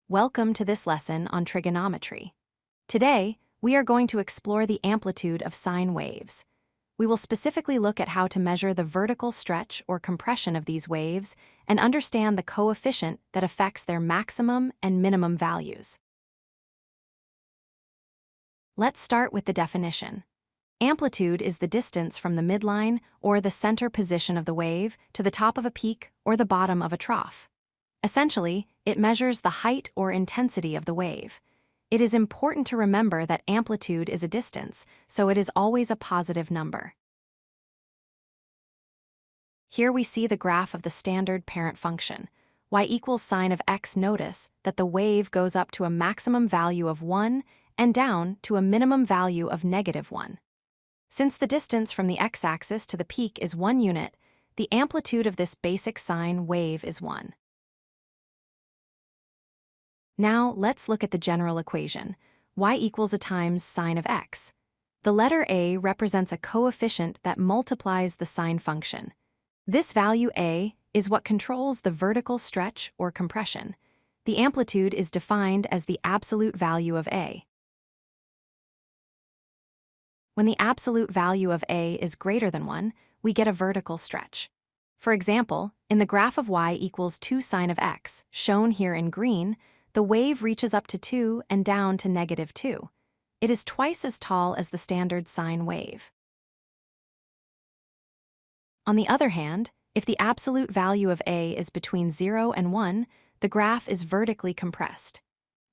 Welcome to this lesson on trigonometry. Today, we are going to explore the amplitude of sine waves. We will specifically look at how to measure the vertical stretch or compression of these waves and understand the coefficient that affects their maximum and minimum values. Let's start with the definition. Amplitude is the distance from the midline or the center position of the wave to the top of a peak or the bottom of a trough. Essentially, it measures the height or intensity of the wave. It is important to remember that amplitude is a distance, so it is always a positive number. Here we see the graph of the standard parent function. Y equals sine of x. Notice that the wave goes up to a maximum value of 1 and down to a minimum value of -1. Since the distance from the x-axis to the peak is 1 unit, the amplitude of this basic sine wave is 1. Now, let's look at the general equation. Y equals a times sine of x. The letter a represents a coefficient that multiplies the sine function. This value a is what controls the vertical stretch or compression. The amplitude is defined as the absolute value of a. When the absolute value of a is greater than 1, we get a vertical stretch. For example, in the graph of y equals 2 sine of x, shown here in green, the wave reaches up to 2 and down to -2. It is twice as tall as the standard sine wave. On the other hand, if the absolute value of a is between 0 and 1, the graph is vertically compressed.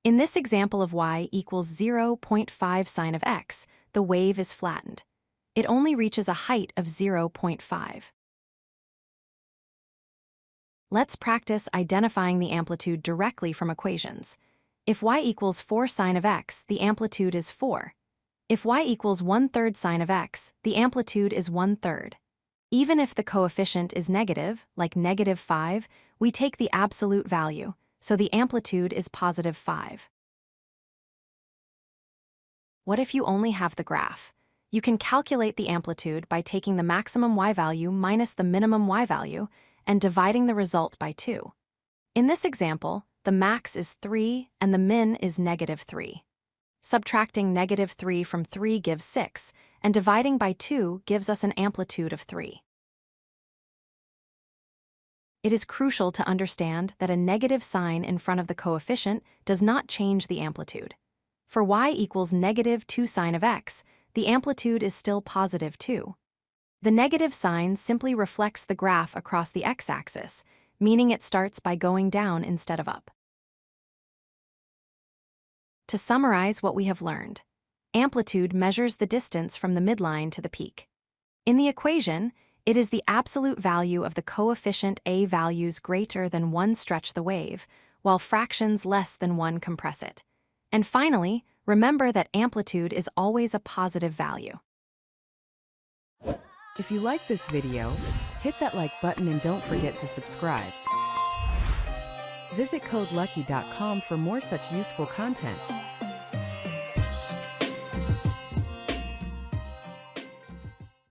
In this example of y equals 0.5 sine of x, the wave is flattened. It only reaches a height of 0.5. Let's practice identifying the amplitude directly from equations. If y equals 4 sine of x, the amplitude is 4. If y equals 1/3 sine of x, the amplitude is 1/3. Even if the coefficient is negative, like -5, we take the absolute value, so the amplitude is +5. What if you only have the graph? You can calculate the amplitude by taking the maximum y value minus the minimum y value and dividing the result by 2. In this example, the max is 3 and the min is -3. Subtracting -3 from 3 gives 6, and dividing by 2 gives us an amplitude of 3. It is crucial to understand that a negative sign in front of the coefficient does not change the amplitude. For y equals -2 sine of x, the amplitude is still +2. The negative sign simply reflects the graph across the x-axis, meaning it starts by going down instead of up. To summarize what we have learned, amplitude measures the distance from the midline to the peak. In the equation, it is the absolute value of the coefficient a values greater than 1 stretch the wave, while fractions less than 1 compress it. And finally, remember that amplitude is always a positive value. If you like this video, hit that like button and don't forget to subscribe. Visit codelucky.com for more such useful content.